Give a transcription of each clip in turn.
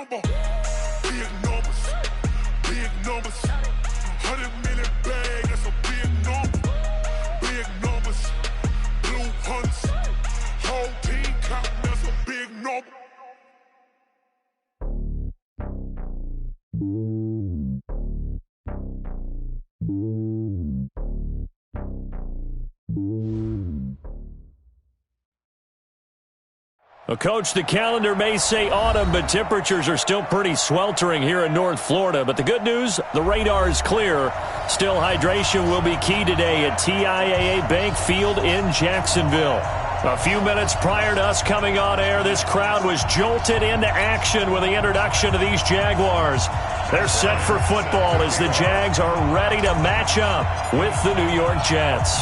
number. Big numbers. Big numbers. 100 million bag, that's a big number. Big numbers. Blue hunts. Whole team counting, that's a big number. Well, Coach, the calendar may say autumn, but temperatures are still pretty sweltering here in North Florida. But the good news, the radar is clear. Still, hydration will be key today at TIAA Bank Field in Jacksonville. A few minutes prior to us coming on air, this crowd was jolted into action with the introduction of these Jaguars. They're set for football as the Jags are ready to match up with the New York Jets.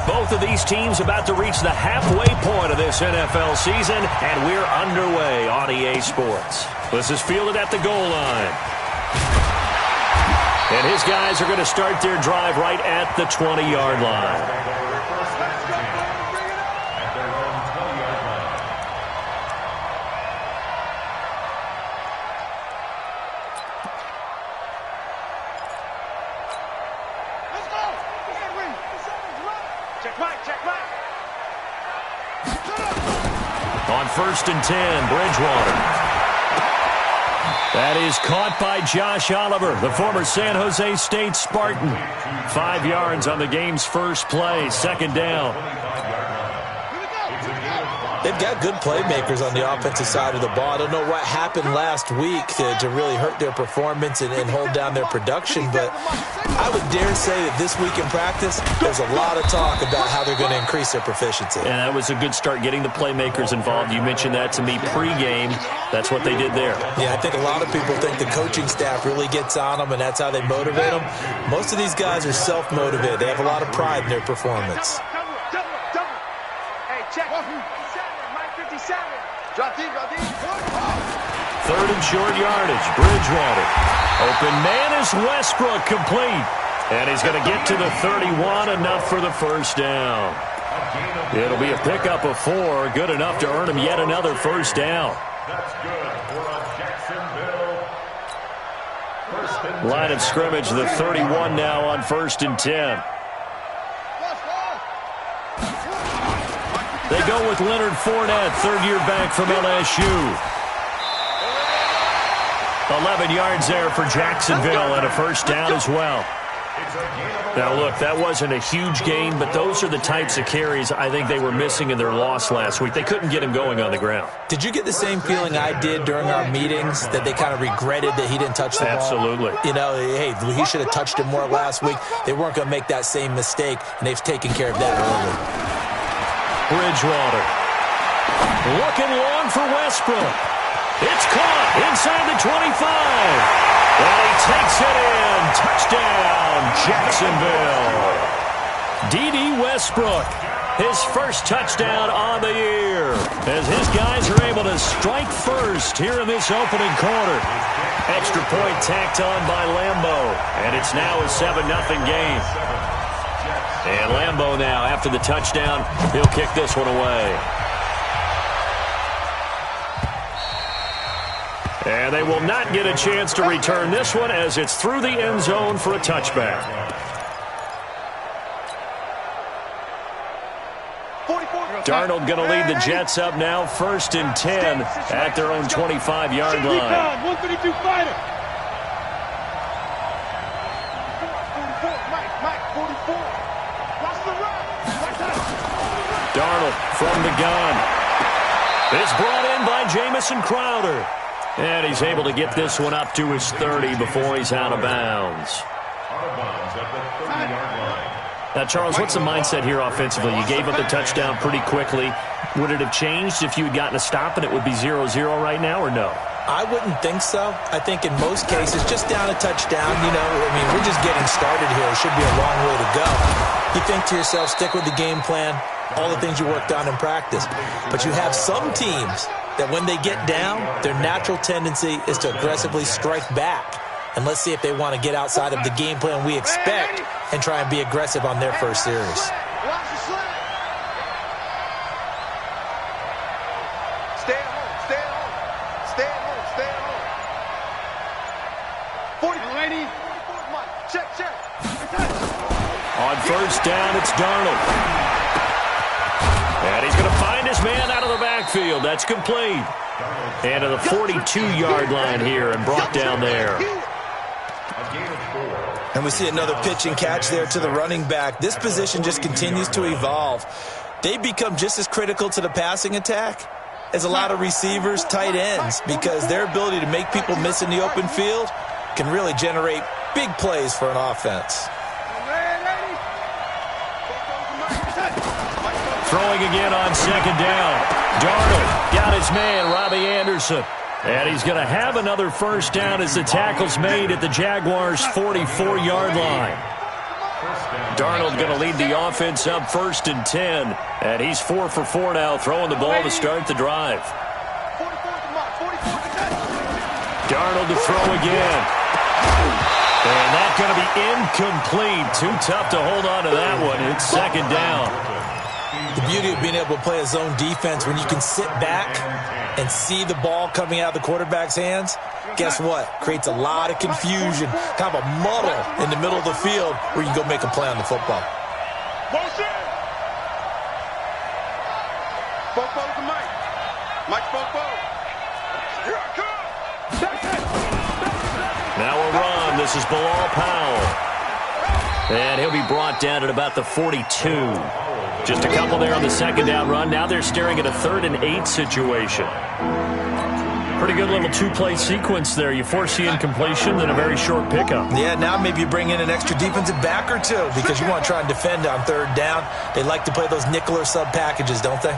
Both of these teams about to reach the halfway point of this NFL season, and we're underway on EA Sports. This is fielded at the goal line. And his guys are going to start their drive right at the 20-yard line. On 1st and 10, Bridgewater. That is caught by Josh Oliver, the former San Jose State Spartan. 5 yards on the game's first play, second down. They've got good playmakers on the offensive side of the ball. I don't know what happened last week to really hurt their performance and hold down their production, but I would dare say that this week in practice, there's a lot of talk about how they're going to increase their proficiency. And that was a good start, getting the playmakers involved. You mentioned that to me pregame. That's what they did there. Yeah, I think a lot of people think the coaching staff really gets on them, and that's how they motivate them. Most of these guys are self-motivated. They have a lot of pride in their performance. Hey, check. 57. Drop deep. 3rd and short yardage, Bridgewater. Open man is Westbrook, complete. And he's going to get to the 31, enough for the first down. It'll be a pickup of 4, good enough to earn him yet another first down. That's good for Jacksonville. Line of scrimmage, the 31 now on 1st and 10. They go with Leonard Fournette, third-year back from LSU. 11 yards there for Jacksonville and a first down as well. Now, look, that wasn't a huge gain, but those are the types of carries I think they were missing in their loss last week. They couldn't get him going on the ground. Did you get the same feeling I did during our meetings, that they kind of regretted that he didn't touch the ball? Absolutely. You know, hey, he should have touched it more last week. They weren't going to make that same mistake, and they've taken care of that early. Bridgewater. Looking long for Westbrook. It's caught inside the 25. And he takes it in. Touchdown, Jacksonville. D.D. Westbrook, his first touchdown on the year, as his guys are able to strike first here in this opening quarter. Extra point tacked on by Lambeau, and it's now a 7-0 game. And Lambeau now, after the touchdown, he'll kick this one away. And they will not get a chance to return this one as it's through the end zone for a touchback. Darnold going to lead the Jets up now, 1st and 10 at their own 25-yard line. 132 fighter. Darnold from the gun. It's brought in by Jamison Crowder. And he's able to get this one up to his 30 before he's out of bounds. Now, Charles, what's the mindset here offensively? You gave up the touchdown pretty quickly. Would it have changed if you had gotten a stop and it would be 0-0 right now, or no? I wouldn't think so. I think in most cases, just down a touchdown, you know, I mean, we're just getting started here. It should be a long way to go. You think to yourself, stick with the game plan, all the things you worked on in practice. But you have some teams that when they get down, their natural tendency is to aggressively strike back. And let's see if they want to get outside of the game plan we expect and try and be aggressive on their first series. 40, lady. Check. On first down, it's Darnold. And he's going to find his man out of the backfield. That's complete. And to the 42-yard line here and brought down there. And we see another pitch and catch there to the running back. This position just continues to evolve. They become just as critical to the passing attack as a lot of receivers, tight ends, because their ability to make people miss in the open field can really generate big plays for an offense. Throwing again on second down. Darnold got his man, Robbie Anderson. And he's going to have another first down as the tackle's made at the Jaguars' 44-yard line. Darnold going to lead the offense up 1st and 10. And he's 4 for 4 now, throwing the ball to start the drive. Darnold to throw again. And that's going to be incomplete. Too tough to hold on to that one. It's second down. The beauty of being able to play a zone defense when you can sit back and see the ball coming out of the quarterback's hands, guess what? Creates a lot of confusion, kind of a muddle in the middle of the field where you can go make a play on the football. Now a run. This is Bilal Powell. And he'll be brought down at about the 42. Just a couple there on the second down run. Now they're staring at a 3rd and 8 situation. Pretty good little two-play sequence there. You force the incompletion, then a very short pickup. Yeah, now maybe you bring in an extra defensive back or two because you want to try and defend on 3rd down. They like to play those nickel or sub packages, don't they?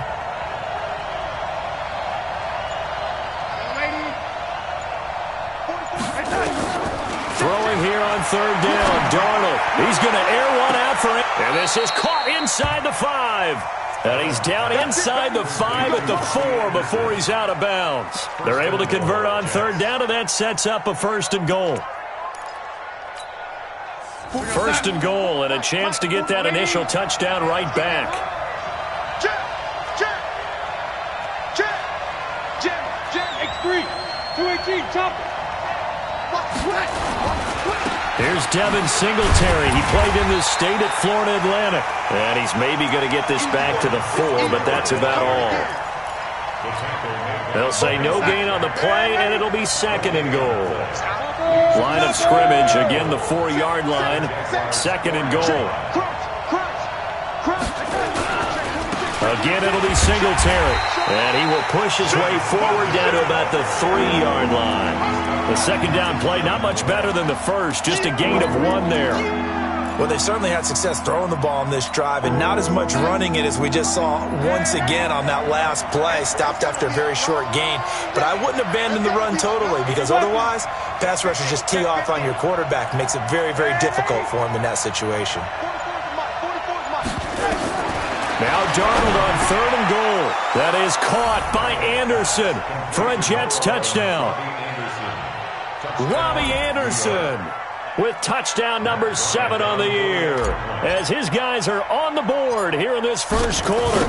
Throwing here on 3rd down, Darnold. He's going to air one out for it. And this is caught inside the 5. And he's down inside the 5 at the 4 before he's out of bounds. They're able to convert on 3rd down, and that sets up a 1st and goal. 1st and goal, and a chance to get that initial touchdown right back. X3, 218, chop it. Here's Devin Singletary. He played in this state at Florida Atlantic. And he's maybe going to get this back to the 4, but that's about all. They'll say no gain on the play, and it'll be 2nd and goal. Line of scrimmage, again the 4-yard line. 2nd and goal. Again, it'll be Singletary. And he will push his way forward down to about the 3-yard line. The second down play, not much better than the first, just a gain of 1 there. Well, they certainly had success throwing the ball on this drive, and not as much running it as we just saw once again on that last play, stopped after a very short gain. But I wouldn't abandon the run totally, because otherwise, pass rushers just tee off on your quarterback. Makes it very, very difficult for him in that situation. Now Darnold on 3rd and goal. That is caught by Anderson for a Jets touchdown. Robbie Anderson with touchdown number 7 on the year as his guys are on the board here in this first quarter.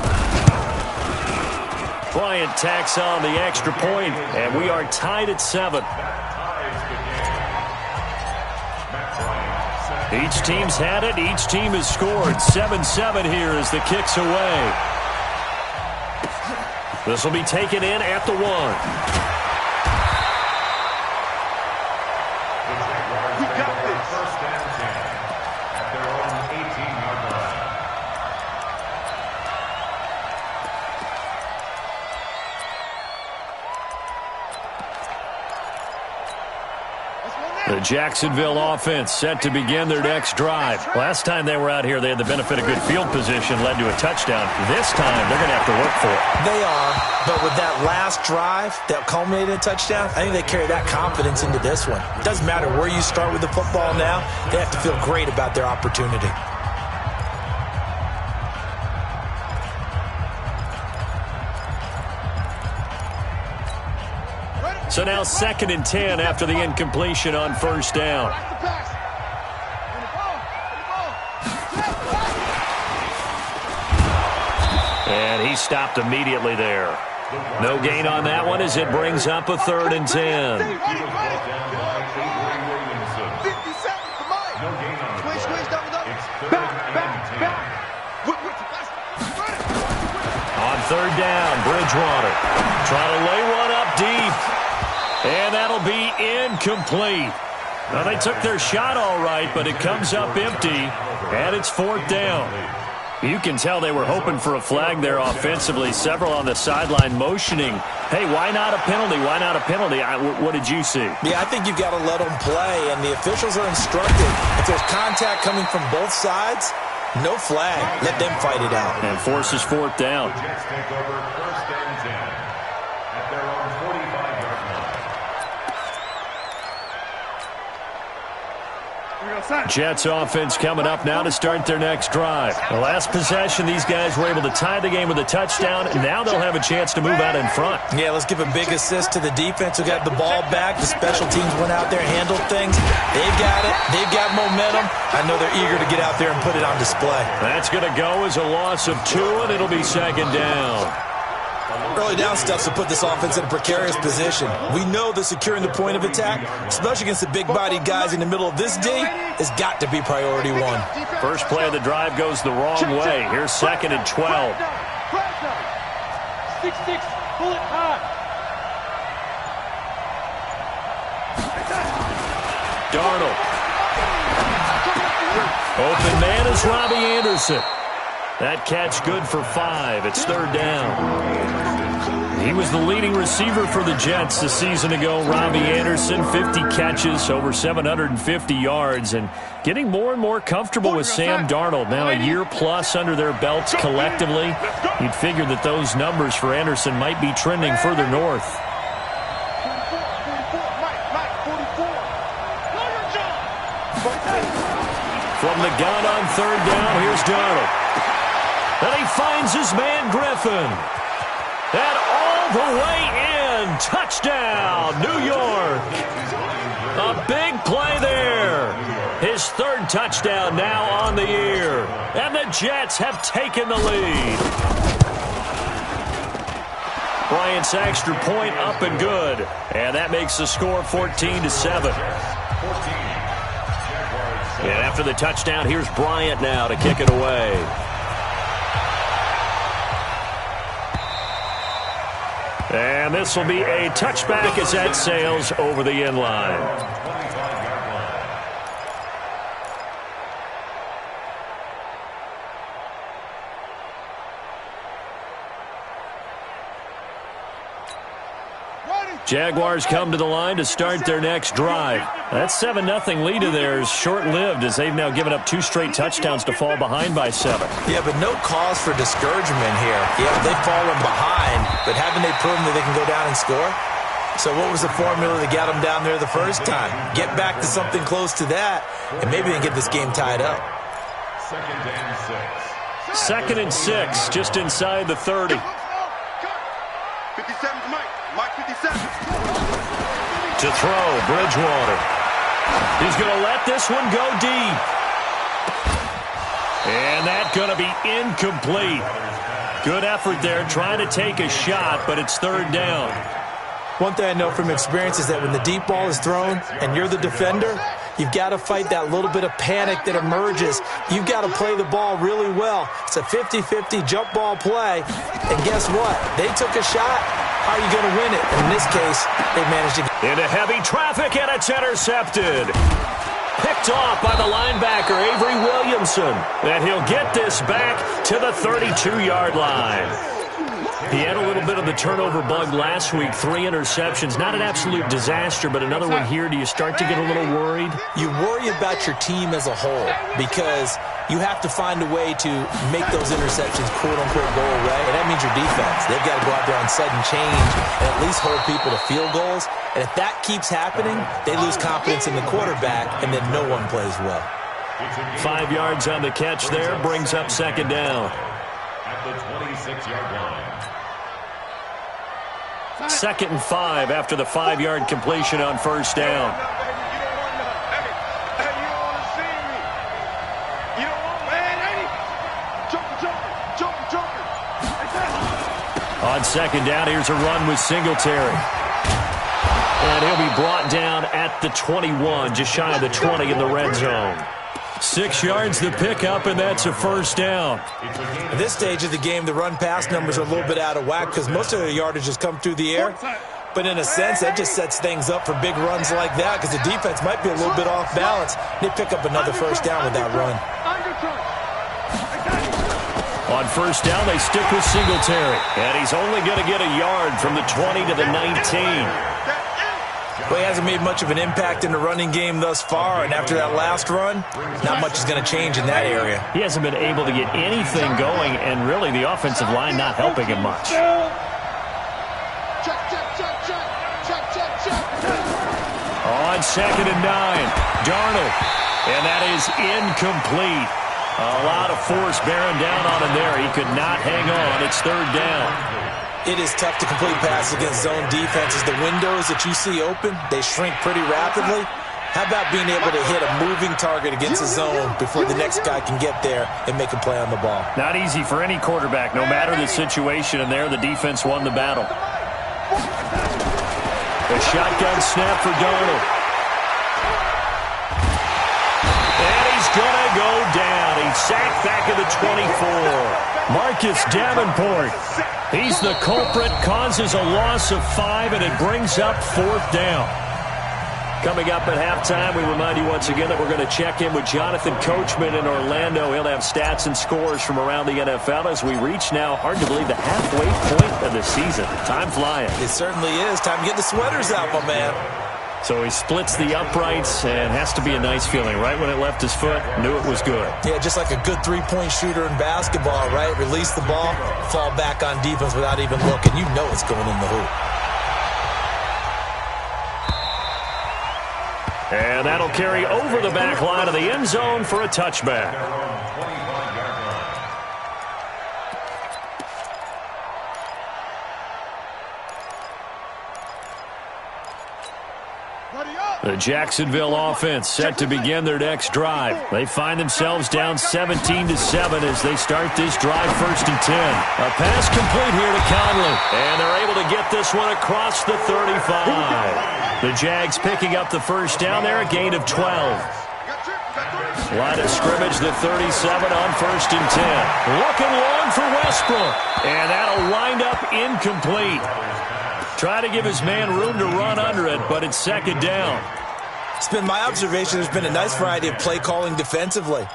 Bryant tacks on the extra point, and we are tied at 7. Each team's had it. Each team has scored. 7-7 here as the kick's away. This will be taken in at the 1. The Jacksonville offense set to begin their next drive. Last time they were out here, they had the benefit of good field position, led to a touchdown. This time, they're going to have to work for it. They are, but with that last drive that culminated in a touchdown, I think they carry that confidence into this one. It doesn't matter where you start with the football now. They have to feel great about their opportunity. So now 2nd and 10 after the incompletion on first down. And he stopped immediately there. No gain on that one as it brings up a 3rd and 10. third down, Bridgewater. Trying to lay one up deep. And that'll be incomplete. Well, they took their shot all right, but it comes up empty, and it's fourth down. You can tell they were hoping for a flag there offensively. Several on the sideline motioning, hey, why not a penalty? Why not a penalty? What did you see? Yeah, I think you've got to let them play, and the officials are instructed. If there's contact coming from both sides, no flag. Let them fight it out. And forces fourth down. The Jets take over first and 10 at their own 45-yard line. Jets offense coming up now to start their next drive. The last possession, these guys were able to tie the game with a touchdown, and now they'll have a chance to move out in front. Yeah, let's give a big assist to the defense who got the ball back. The special teams went out there, handled things. They've got it. They've got momentum. I know they're eager to get out there and put it on display. That's going to go as a loss of 2, and it'll be second down. Early down steps to put this offense in a precarious position. We know that securing the point of attack, especially against the big-bodied guys in the middle of this D, has got to be priority one. First play of the drive goes the wrong way. Here's second and 12. 6-6, pull it high. Darnold. Open man is Robbie Anderson. That catch good for 5. It's third down. He was the leading receiver for the Jets a season ago. Robbie Anderson, 50 catches, over 750 yards, and getting more and more comfortable with Sam Darnold. Now a year plus under their belts collectively. You'd figure that those numbers for Anderson might be trending further north. From the gun on third down, here's Darnold. And he finds his man Griffin. And all the way in. Touchdown, New York. A big play there. His third touchdown now on the year. And the Jets have taken the lead. Bryant's extra point up and good. And that makes the score 14-7. And after the touchdown, here's Bryant now to kick it away. And this will be a touchback as that sails over the end line. Jaguars come to the line to start their next drive. That 7-0 lead of theirs short-lived as they've now given up 2 straight touchdowns to fall behind by 7. Yeah, but no cause for discouragement here. Yeah, they've fallen behind, but haven't they proven that they can go down and score? So what was the formula that got them down there the first time? Get back to something close to that, and maybe they can get this game tied up. Second and 6, just inside the 30. 57's Mike. Mike 57. To throw, Bridgewater. He's going to let this one go deep. And that's going to be incomplete. Good effort there, trying to take a shot, but it's third down. One thing I know from experience is that when the deep ball is thrown and you're the defender, you've got to fight that little bit of panic that emerges. You've got to play the ball really well. It's a 50-50 jump ball play. And guess what? They took a shot. How are you going to win it? And in this case, they managed to get into heavy traffic, and it's intercepted. Picked off by the linebacker, Avery Williamson. And he'll get this back to the 32-yard line. He had a little bit of the turnover bug last week, 3 interceptions. Not an absolute disaster, but another one here. Do you start to get a little worried? You worry about your team as a whole because you have to find a way to make those interceptions, quote-unquote, go away. And that means your defense. They've got to go out there on sudden change and at least hold people to field goals. And if that keeps happening, they lose confidence in the quarterback, and then no one plays well. 5 yards on the catch there, brings up second down. At the 26-yard line. Second and 5 after the 5-yard completion on first down. On second down, here's a run with Singletary. And he'll be brought down at the 21, just shy of the 20 in the red zone. 6 yards the pickup, and that's a first down. At this stage of the game, the run-pass numbers are a little bit out of whack because most of their yardage has come through the air. But in a sense, that just sets things up for big runs like that because the defense might be a little bit off balance. They pick up another first down with that run. On first down, they stick with Singletary. And he's only going to get a yard from the 20 to the 19. Well, he hasn't made much of an impact in the running game thus far, and after that last run, not much is going to change in that area. He hasn't been able to get anything going, and really the offensive line not helping him much. On 2nd and 9, Darnold. And that is incomplete. A lot of force bearing down on him there. He could not hang on. It's 3rd down. It is tough to complete passes against zone defenses. The windows that you see open, they shrink pretty rapidly. How about being able to hit a moving target against a zone before the next guy can get there and make a play on the ball? Not easy for any quarterback, no matter the situation. And there, the defense won the battle. A shotgun snap for Darnold. And he's going to go down. He's sacked back at the 24. Marcus Davenport. He's the culprit, causes a loss of 5, and it brings up 4th down. Coming up at halftime, we remind you once again that we're going to check in with Jonathan Coachman in Orlando. He'll have stats and scores from around the NFL as we reach now, hard to believe, the halfway point of the season. Time flying. It certainly is. Time to get the sweaters out, my man. So he splits the uprights, and has to be a nice feeling. Right when it left his foot, knew it was good. Yeah, just like a good three-point shooter in basketball, right? Release the ball, fall back on defense without even looking. You know it's going in the hoop. And that'll carry over the back line of the end zone for a touchback. The Jacksonville offense set to begin their next drive. They find themselves down 17-7 as they start this drive 1st and 10. A pass complete here to Conley. And they're able to get this one across the 35. The Jags picking up the first down there, a gain of 12. Line of scrimmage, the 37 on 1st and 10. Looking long for Westbrook. And that'll wind up incomplete. Try to give his man room to run under it, but it's 2nd down. It's been my observation there's been a nice variety of play calling defensively.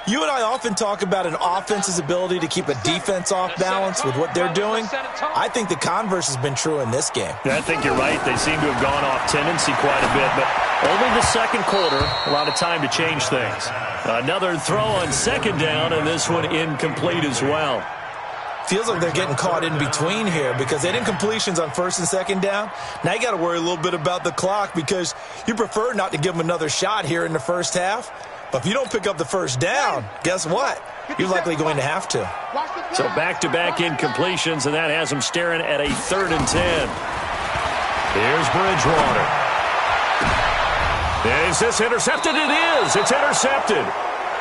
You and I often talk about an offense's ability to keep a defense off balance with what they're doing. I think the converse has been true in this game. I think you're right. They seem to have gone off tendency quite a bit, but only the 2nd quarter, a lot of time to change things. Another throw on 2nd down, and this one incomplete as well. Feels like they're getting caught in between here because they didn't completions on 1st and 2nd down. Now you got to worry a little bit about the clock because you prefer not to give them another shot here in the first half. But if you don't pick up the first down, guess what? You're likely going to have to. So back-to-back incompletions, and that has them staring at a 3rd and 10. Here's Bridgewater. Is this intercepted? It is. It's intercepted.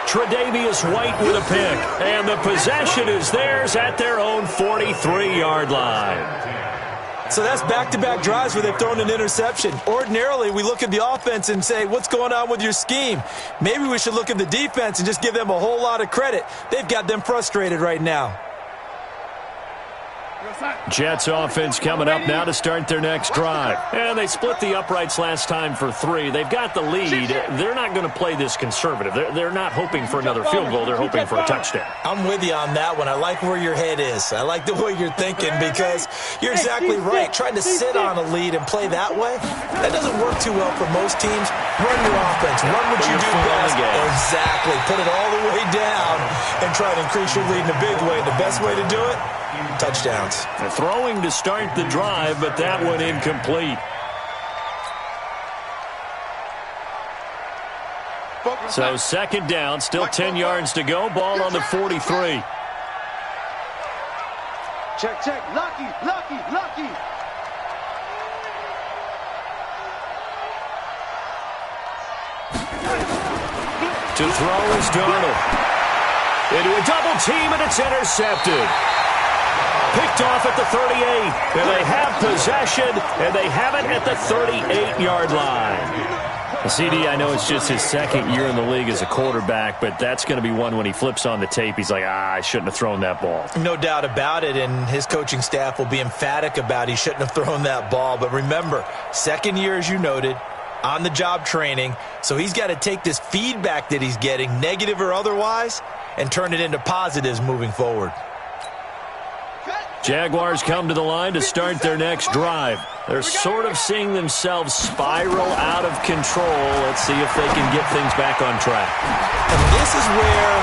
Tre'Davious White with a pick, and the possession is theirs at their own 43-yard line. So that's back-to-back drives where they've thrown an interception. Ordinarily, we look at the offense and say, what's going on with your scheme? Maybe we should look at the defense and just give them a whole lot of credit. They've got them frustrated right now. Jets offense coming up now to start their next drive. And they split the uprights last time for 3. They've got the lead. They're not going to play this conservative. They're not hoping for another field goal. They're hoping for a touchdown. I'm with you on that one. I like where your head is. I like the way you're thinking because you're exactly right. Trying to sit on a lead and play that way, that doesn't work too well for most teams. Run your offense. Run what you do best. Exactly. Put it all the way down and try to increase your lead in a big way. The best way to do it, touchdowns. They're throwing to start the drive, but that one incomplete. So 2nd down, still 10 yards to go. Ball on the 43. Check. Lucky. To throw is Darnold. Into a double team, and it's intercepted. Picked off at the 38, and they have possession, and they have it at the 38-yard line. CD, I know it's just his second year in the league as a quarterback, but that's going to be one when he flips on the tape, he's like, I shouldn't have thrown that ball. No doubt about it, and his coaching staff will be emphatic about he shouldn't have thrown that ball. But remember, second year, as you noted, on-the-job training, so he's got to take this feedback that he's getting, negative or otherwise, and turn it into positives moving forward. Jaguars come to the line to start their next drive. They're sort of seeing themselves spiral out of control. Let's see if they can get things back on track. And this is where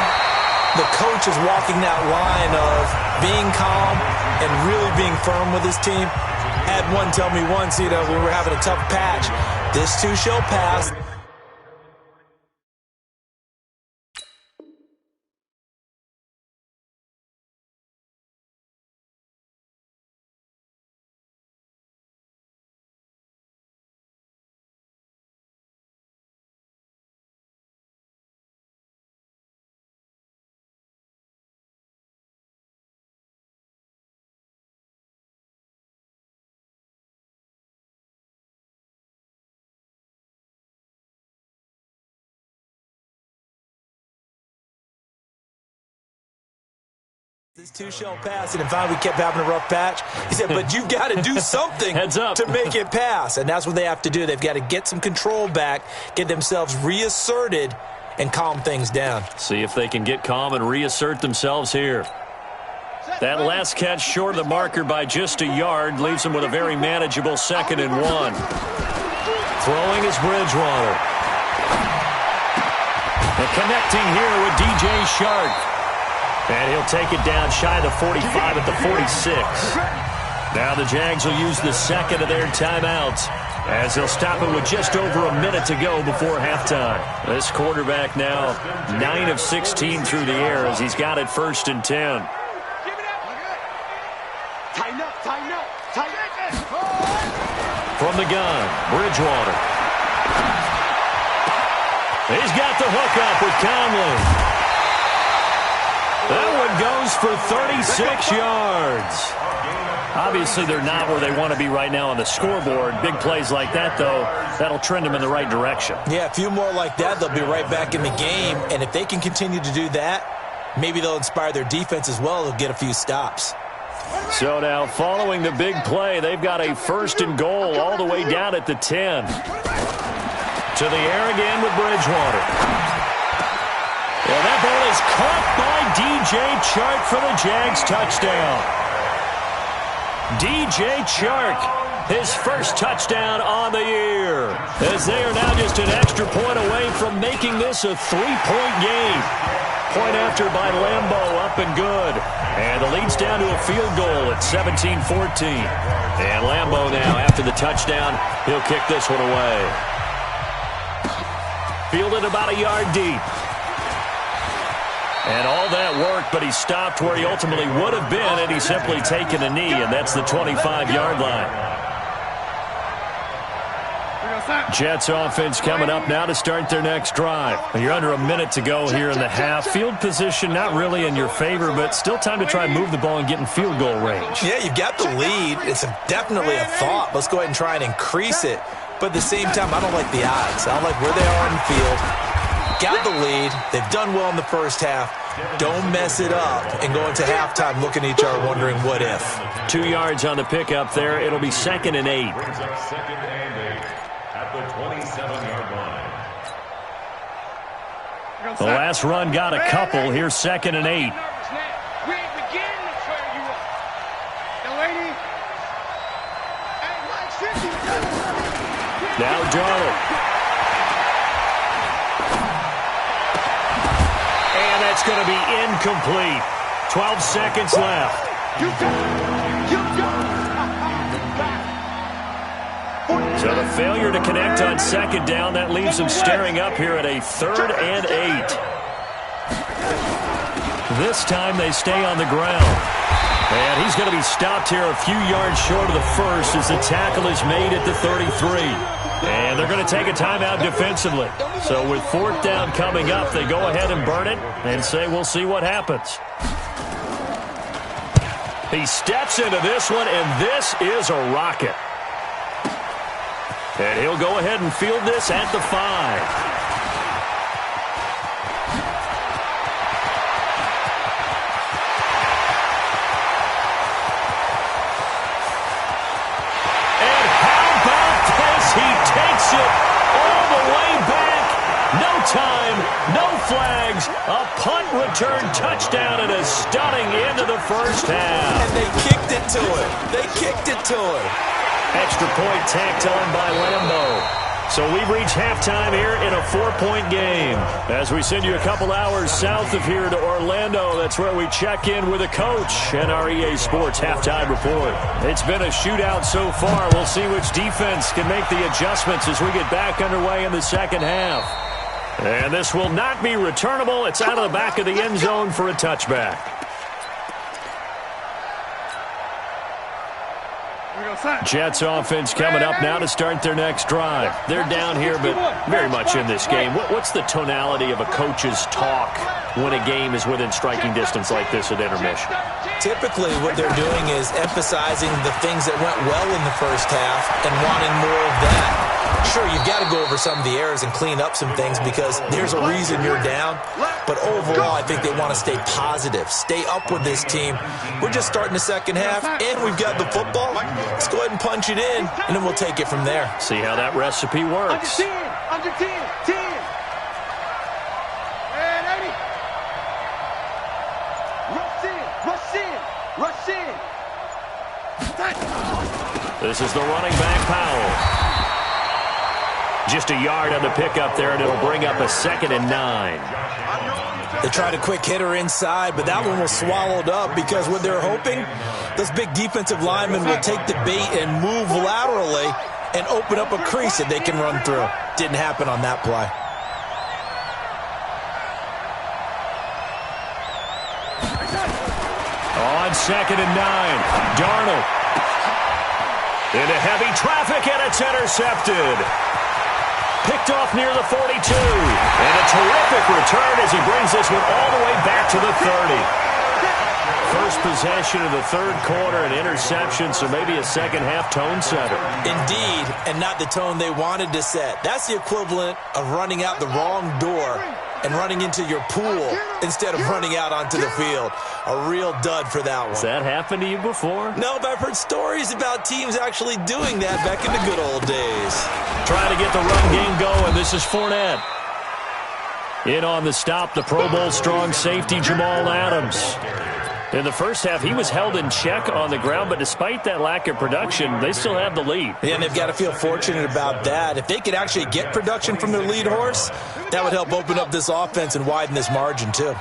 the coach is walking that line of being calm and really being firm with his team. Had one tell me once, we were having a tough patch. This too shall pass. This too shall pass, and finally we kept having a rough patch. He said, but you've got to do something Heads up. to make it pass, and that's what they have to do. They've got to get some control back, get themselves reasserted, and calm things down. See if they can get calm and reassert themselves here. That last catch short of the marker by just a yard leaves them with a very manageable 2nd and 1. Throwing is Bridgewater. And connecting here with DJ Shark. And he'll take it down shy of the 45 at the 46. Now the Jags will use the second of their timeouts as they'll stop it with just over a minute to go before halftime. This quarterback now 9 of 16 through the air as he's got it 1st and 10. From the gun, Bridgewater. He's got the hook up with Conley. That one goes for 36 yards. Obviously, they're not where they want to be right now on the scoreboard. Big plays like that, though, that'll trend them in the right direction. Yeah, a few more like that, they'll be right back in the game. And if they can continue to do that, maybe they'll inspire their defense as well. They'll get a few stops. So now, following the big play, they've got a 1st and goal all the way down at the 10. To the air again with Bridgewater. And that ball is caught by DJ Chark for the Jags touchdown. DJ Chark, his first touchdown on the year, as they are now just an extra point away from making this a 3-point game. Point after by Lambo, up and good. And the lead's down to a field goal at 17-14. And Lambo now, after the touchdown, he'll kick this one away. Fielded about a yard deep. And all that worked, but he stopped where he ultimately would have been had he simply taken a knee, and that's the 25-yard line. Jets offense coming up now to start their next drive. You're under a minute to go here in the half. Field position not really in your favor, but still time to try and move the ball and get in field goal range. Yeah, you've got the lead. It's definitely a thought. Let's go ahead and try and increase it. But at the same time, I don't like the odds. I don't like where they are on the field. Got the lead. They've done well in the first half. Don't mess it up and go into halftime looking at each other wondering what if. 2 yards on the pickup there. It'll be 2nd and 8. Brings up 2nd and 8 at the 27-yard line. The last run got a couple. Here's 2nd and 8. Now Darnold. And that's going to be incomplete. 12 seconds left. So the failure to connect on 2nd down, that leaves them staring up here at a 3rd and 8. This time they stay on the ground. And he's going to be stopped here a few yards short of the first as the tackle is made at the 33. And they're going to take a timeout defensively. So with 4th down coming up, they go ahead and burn it and say we'll see what happens. He steps into this one, and this is a rocket. And he'll go ahead and field this at the 5. He takes it all the way back. No time, no flags. A punt return touchdown and a stunning end of the first half. And they kicked it to him. They kicked it to him. Extra point tacked on by Lambeau. So we've reached halftime here in a 4-point game. As we send you a couple hours south of here to Orlando, that's where we check in with a coach and our EA Sports halftime report. It's been a shootout so far. We'll see which defense can make the adjustments as we get back underway in the second half. And this will not be returnable. It's out of the back of the end zone for a touchback. Jets offense coming up now to start their next drive. They're down here, but very much in this game. What's the tonality of a coach's talk when a game is within striking distance like this at intermission? Typically, what they're doing is emphasizing the things that went well in the first half and wanting more of that. Sure, you've got to go over some of the errors and clean up some things because there's a reason you're down. But overall, I think they want to stay positive, stay up with this team. We're just starting the second half, and we've got the football. Let's go ahead and punch it in, and then we'll take it from there. See how that recipe works. Under 10, 10. And 80. Rush in, rush in, rush in. This is the running back, Powell. Just a yard on the pickup there, and it'll bring up a 2nd and 9. They tried a quick hitter inside, but that one was swallowed up because what they're hoping, those big defensive linemen will take the bait and move laterally and open up a crease that they can run through. Didn't happen on that play. On 2nd and 9, Darnold. Into heavy traffic, and it's intercepted. Picked off near the 42. And a terrific return as he brings this one all the way back to the 30. First possession of the third quarter, an interception, so maybe a second-half tone setter. Indeed, and not the tone they wanted to set. That's the equivalent of running out the wrong door and running into your pool instead of running out onto the field. A real dud for that one. Has that happened to you before? No, but I've heard stories about teams actually doing that back in the good old days. Trying to get the run game going. This is Fournette. In on the stop, the Pro Bowl strong safety Jamal Adams. In the first half, he was held in check on the ground, but despite that lack of production, they still have the lead. Yeah, and they've got to feel fortunate about that. If they could actually get production from their lead horse, that would help open up this offense and widen this margin, too.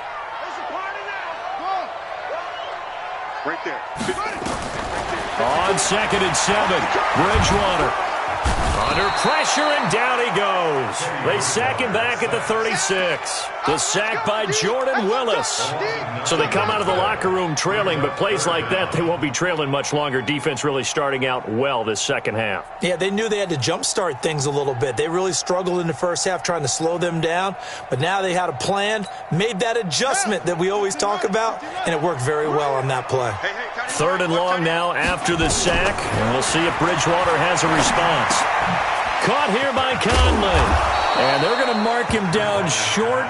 Right there. On 2nd and 7, Bridgewater. Under pressure, and down he goes. They sack him back at the 36. The sack by Jordan Willis. So they come out of the locker room trailing, but plays like that, they won't be trailing much longer. Defense really starting out well this second half. Yeah, they knew they had to jumpstart things a little bit. They really struggled in the first half trying to slow them down, but now they had a plan, made that adjustment that we always talk about, and it worked very well on that play. 3rd and long now after the sack, and we'll see if Bridgewater has a response. Caught here by Conley. And they're going to mark him down short,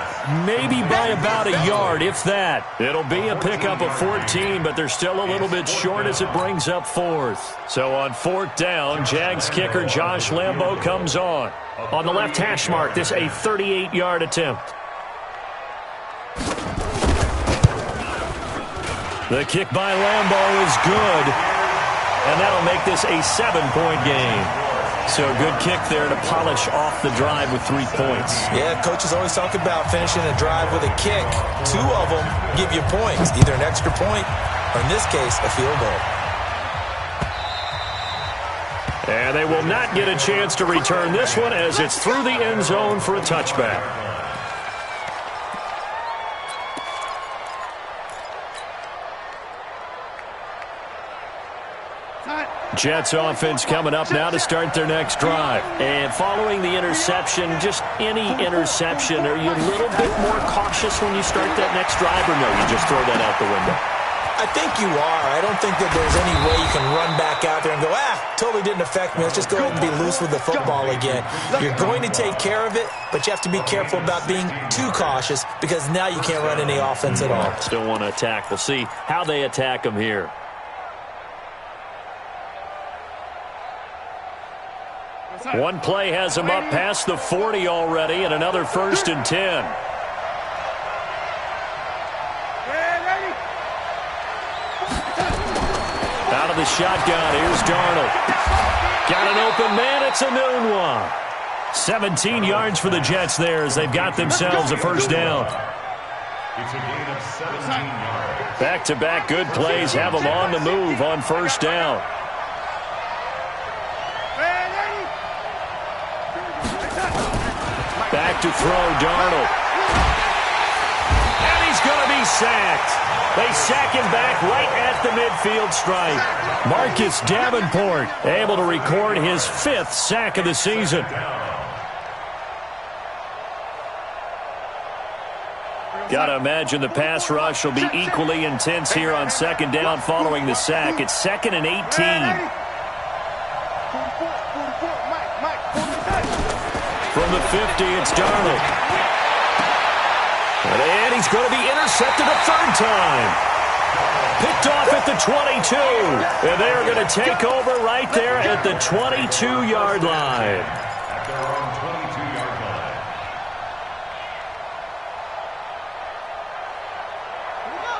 maybe by about a yard, if that. It'll be a pickup of 14, but they're still a little bit short as it brings up 4th. So on 4th down, Jags kicker Josh Lambeau comes on. On the left hash mark, this a 38-yard attempt. The kick by Lambeau is good, and that'll make this a 7-point game. So a good kick there to polish off the drive with 3 points. Yeah, coaches always talk about finishing a drive with a kick. 2 of them give you points, either an extra point or, in this case, a field goal. And they will not get a chance to return this one as it's through the end zone for a touchback. Jets offense coming up now to start their next drive. And following the interception, just any interception, are you a little bit more cautious when you start that next drive, or no, you just throw that out the window? I think you are. I don't think that there's any way you can run back out there and go, totally didn't affect me. Let's just go ahead and be loose with the football again. You're going to take care of it, but you have to be careful about being too cautious because now you can't run any offense at all. Still want to attack. We'll see how they attack him here. One play has him up past the 40 already, and another 1st and 10. Out of the shotgun, here's Darnold. Got an open man, it's a noon one. 17 yards for the Jets there as they've got themselves a first down. It's a gain of 17 yards. Back-to-back good plays have them on the move on first down. Back to throw, Darnold. And he's going to be sacked. They sack him back right at the midfield stripe. Marcus Davenport able to record his 5th sack of the season. Got to imagine the pass rush will be equally intense here on second down following the sack. It's 2nd and 18. From the 50, it's Darnold. And he's going to be intercepted a 3rd time. Picked off at the 22. And they're going to take over right there at the 22-yard line. At their own 22-yard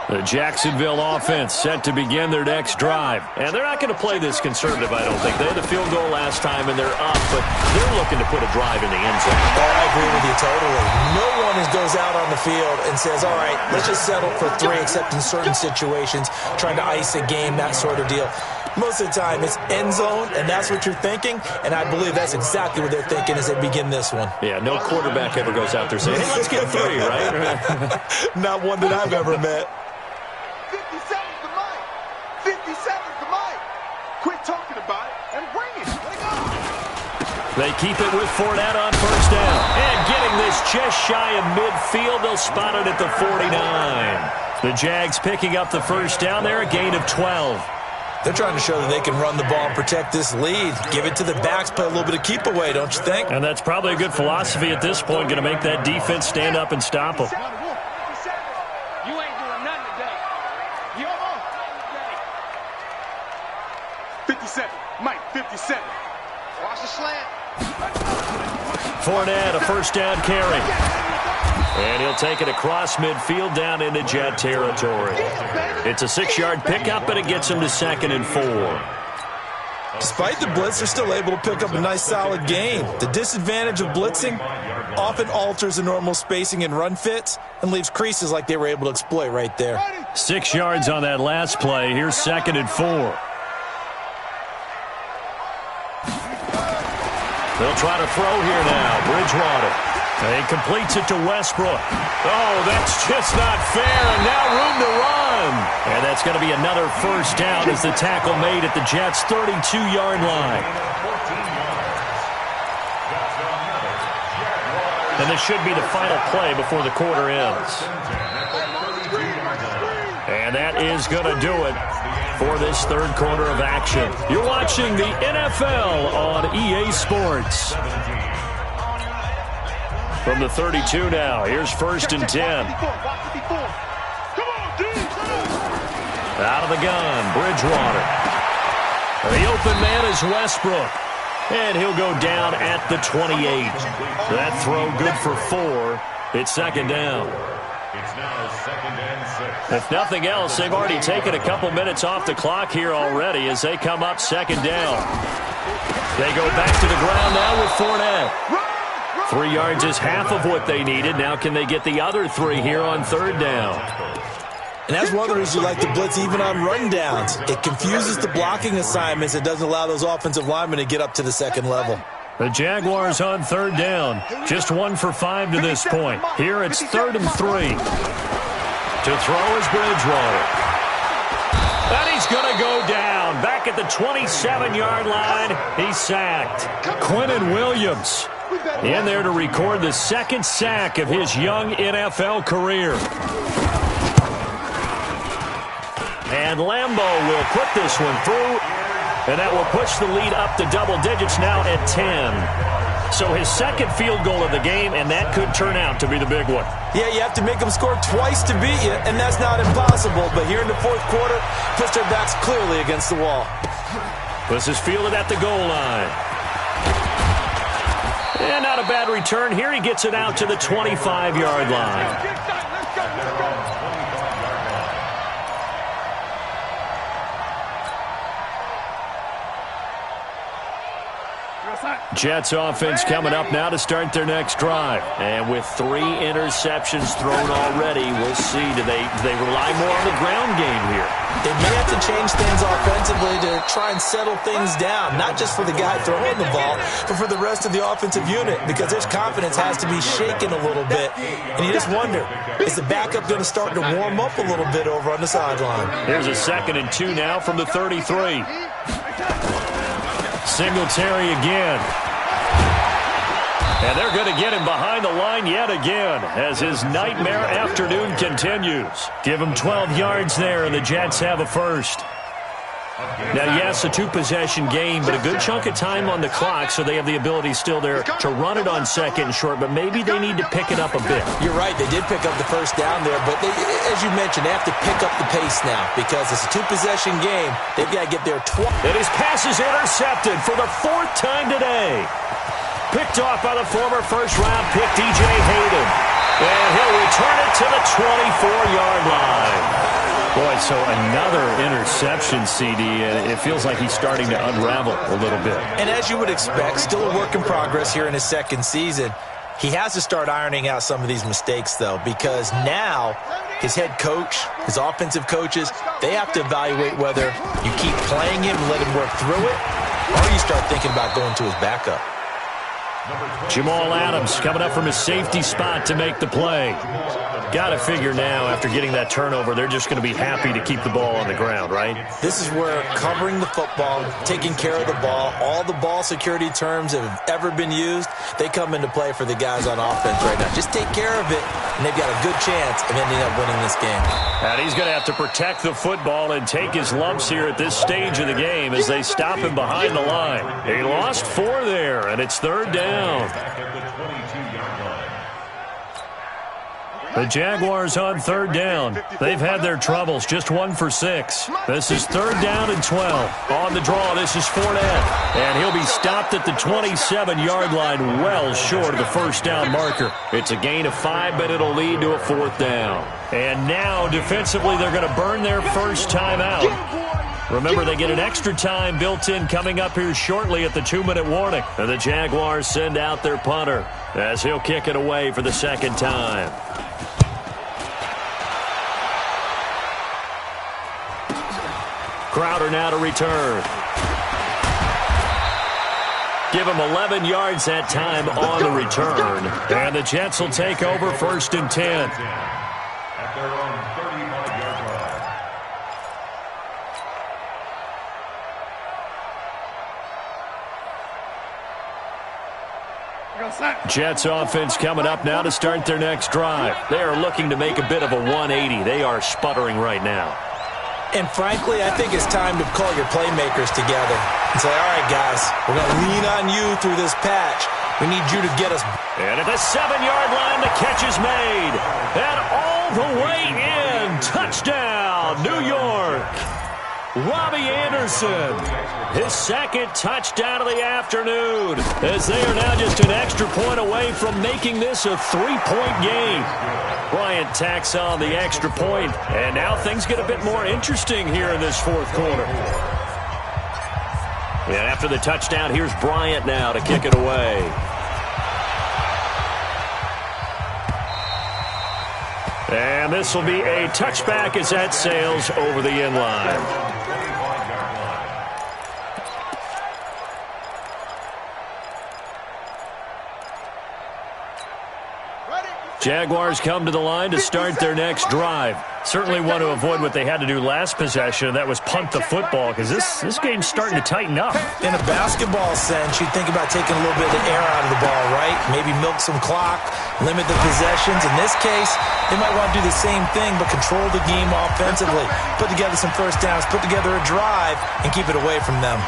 line. The Jacksonville offense set to begin their next drive. And they're not going to play this conservative, I don't think. They had the field goal last time, and they're up, but they're looking to put a drive in the end zone. Oh, I agree with you totally. No one goes out on the field and says, all right, let's just settle for 3, except in certain situations, trying to ice a game, that sort of deal. Most of the time, it's end zone, and that's what you're thinking, and I believe that's exactly what they're thinking as they begin this one. Yeah, no quarterback ever goes out there saying, hey, let's get 3, right? Not one that I've ever met. 57's the mic. 57's the mic. Quit talking about it and bring it. Let it go. They keep it with Fournette on first down. And getting this just shy of midfield, they'll spot it at the 49. The Jags picking up the first down there, a gain of 12. They're trying to show that they can run the ball and protect this lead. Give it to the backs, play a little bit of keep away, don't you think? And that's probably a good philosophy at this point, going to make that defense stand up and stop them. You ain't doing nothing today. You almost 57. Mike, 57. Watch the slant. Fournette, a first down carry. And he'll take it across midfield down into Jet territory. It's a 6-yard pickup, but it gets him to 2nd and 4. Despite the blitz, they're still able to pick up a nice, solid gain. The disadvantage of blitzing often alters the normal spacing and run fits and leaves creases like they were able to exploit right there. 6 yards on that last play. Here's 2nd and 4. They'll try to throw here now. Bridgewater. He completes it to Westbrook. Oh, that's just not fair. And now room to run. And that's going to be another first down as the tackle made at the Jets' 32-yard line. And this should be the final play before the quarter ends. And that is going to do it for this third quarter of action. You're watching the NFL on EA Sports. From the 32 now, here's 1st and 10. Out of the gun, Bridgewater. The open man is Westbrook. And he'll go down at the 28. That throw good for 4. It's 2nd down. It's now 2nd and 6. If nothing else, they've already taken a couple minutes off the clock here already as they come up 2nd down. They go back to the ground now with Fournette. 3 yards is half of what they needed. Now can they get the other 3 here on 3rd down? And that's one of the reasons you like to blitz even on rundowns. It confuses the blocking assignments. It doesn't allow those offensive linemen to get up to the second level. The Jaguars on 3rd down. Just 1 for 5 to this point. Here it's 3rd and 3. To throw is Bridgewater. And he's going to go down. Back at the 27-yard line. He's sacked. Quinnen Williams in there to record the 2nd sack of his young NFL career. And Lambeau will put this one through, and that will push the lead up to double digits now at 10. So his second field goal of the game, and that could turn out to be the big one. Yeah, you have to make them score twice to beat you, and that's not impossible. But here in the fourth quarter, puts their backs clearly against the wall. This is fielded at the goal line. And not a bad return. Here he gets it out to the 25-yard line. Jets offense coming up now to start their next drive. And with 3 interceptions thrown already, we'll see. Do they rely more on the ground game here? They may have to change things offensively to try and settle things down, not just for the guy throwing the ball, but for the rest of the offensive unit, because their confidence has to be shaken a little bit. And you just wonder, is the backup going to start to warm up a little bit over on the sideline? Here's a 2nd and 2 now from the 33. Singletary again. And they're going to get him behind the line yet again as his nightmare afternoon continues. Give him 12 yards there, and the Jets have a first. Now, yes, a 2-possession game, but a good chunk of time on the clock, so they have the ability still there to run it on 2nd and short, but maybe they need to pick it up a bit. You're right. They did pick up the first down there, but as you mentioned, they have to pick up the pace now because it's a 2-possession game. They've got to get there twice. And his pass is intercepted for the 4th time today. Picked off by the former first-round pick, DJ Hayden. And he'll return it to the 24-yard line. Boy, so another interception, CD. It feels like he's starting to unravel a little bit. And as you would expect, still a work in progress here in his 2nd season. He has to start ironing out some of these mistakes, though, because now his head coach, his offensive coaches, they have to evaluate whether you keep playing him and let him work through it, or you start thinking about going to his backup. Jamal Adams coming up from his safety spot to make the play. Got to figure now, after getting that turnover, they're just going to be happy to keep the ball on the ground, right? This is where covering the football, taking care of the ball, all the ball security terms that have ever been used, they come into play for the guys on offense right now. Just take care of it, and they've got a good chance of ending up winning this game. And he's going to have to protect the football and take his lumps here at this stage of the game as they stop him behind the line. He lost 4 there, and it's 3rd down. The Jaguars on 3rd down. They've had their troubles, just 1 for 6. This is 3rd down and 12. On the draw, this is Fournette. And he'll be stopped at the 27-yard line, well short of the first down marker. It's a gain of 5, but it'll lead to a 4th down. And now, defensively, they're going to burn their first time out. Remember, they get an extra time built in coming up here shortly at the 2-minute warning. And the Jaguars send out their punter as he'll kick it away for the 2nd time. Crowder now to return. Give him 11 yards that time on the return. And the Jets will take over 1st and 10. At their own 35-yard line. Jets offense coming up now to start their next drive. They are looking to make a bit of a 180. They are sputtering right now. And frankly, I think it's time to call your playmakers together and say, all right, guys, we're going to lean on you through this patch. We need you to get us. And at the 7-yard line, the catch is made. And all the way in. Touchdown, New York. Robbie Anderson, his 2nd touchdown of the afternoon, as they are now just an extra point away from making this a 3-point game. Bryant tacks on the extra point, and now things get a bit more interesting here in this 4th quarter. And after the touchdown, here's Bryant now to kick it away. And this will be a touchback as that sails over the end line. Jaguars come to the line to start their next drive. Certainly want to avoid what they had to do last possession, and that was punt the football, because this game's starting to tighten up. In a basketball sense, you'd think about taking a little bit of the air out of the ball, right? Maybe milk some clock, limit the possessions. In this case, they might want to do the same thing, but control the game offensively. Put together some first downs, put together a drive, and keep it away from them.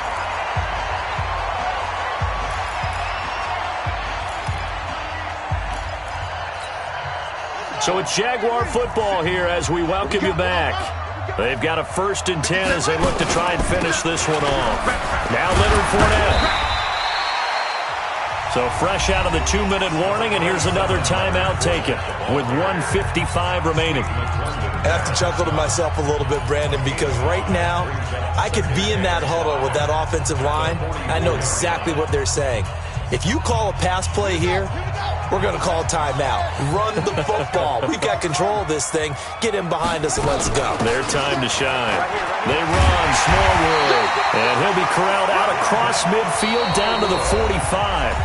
So it's Jaguar football here as we welcome you back. They've got a 1st and 10 as they look to try and finish this one off. Now Leonard Fournette. So fresh out of the 2-minute warning, and here's another timeout taken with 1:55 remaining. I have to chuckle to myself a little bit, Brandon, because right now I could be in that huddle with that offensive line. I know exactly what they're saying. If you call a pass play here, we're going to call timeout. Run the football. We've got control of this thing. Get him behind us and let's go. Their time to shine. They run, Smallwood, and he'll be corralled out across midfield down to the 45.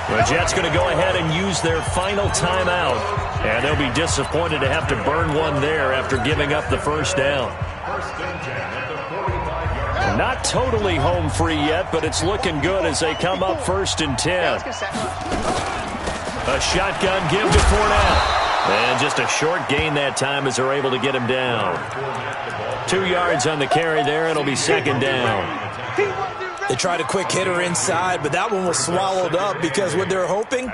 The Jets going to go ahead and use their final timeout, and they'll be disappointed to have to burn one there after giving up the first down. Not totally home free yet, but it's looking good as they come up 1st and 10. A shotgun give to Fournette. And just a short gain that time as they're able to get him down. 2 yards on the carry there. It'll be 2nd down. They tried a quick hitter inside, but that one was swallowed up because what they're hoping,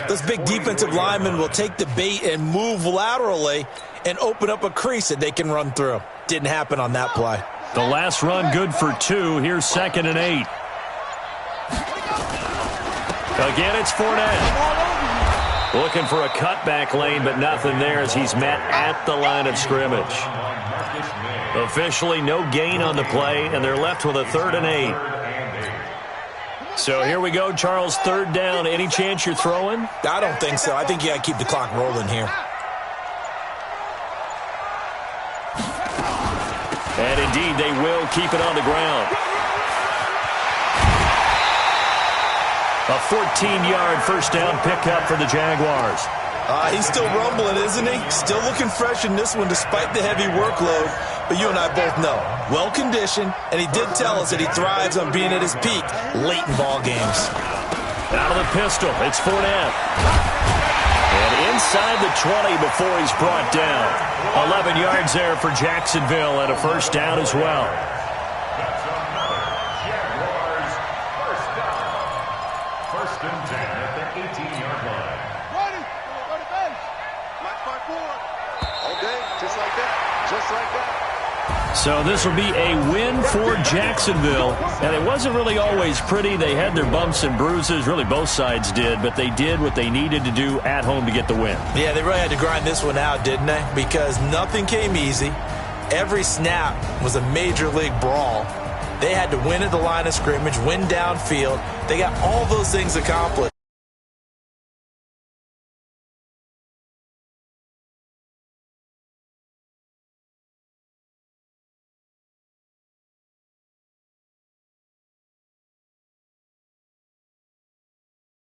those big defensive linemen will take the bait and move laterally and open up a crease that they can run through. Didn't happen on that play. The last run good for 2. Here's 2nd and 8. Again, it's Fournette. Looking for a cutback lane, but nothing there as he's met at the line of scrimmage. Officially no gain on the play, and they're left with a 3rd and 8. So here we go, Charles, 3rd down. Any chance you're throwing? I don't think so. I think you got to keep the clock rolling here. And indeed, they will keep it on the ground. A 14-yard first down pickup for the Jaguars. He's still rumbling, isn't he? Still looking fresh in this one despite the heavy workload. But you and I both know, well-conditioned, and he did tell us that he thrives on being at his peak late in ball games. Out of the pistol, it's Fournette. And inside the 20 before he's brought down. 11 yards there for Jacksonville and a first down as well. So this will be a win for Jacksonville. And it wasn't really always pretty. They had their bumps and bruises. Really, both sides did. But they did what they needed to do at home to get the win. Yeah, they really had to grind this one out, didn't they? Because nothing came easy. Every snap was a major league brawl. They had to win at the line of scrimmage, win downfield. They got all those things accomplished.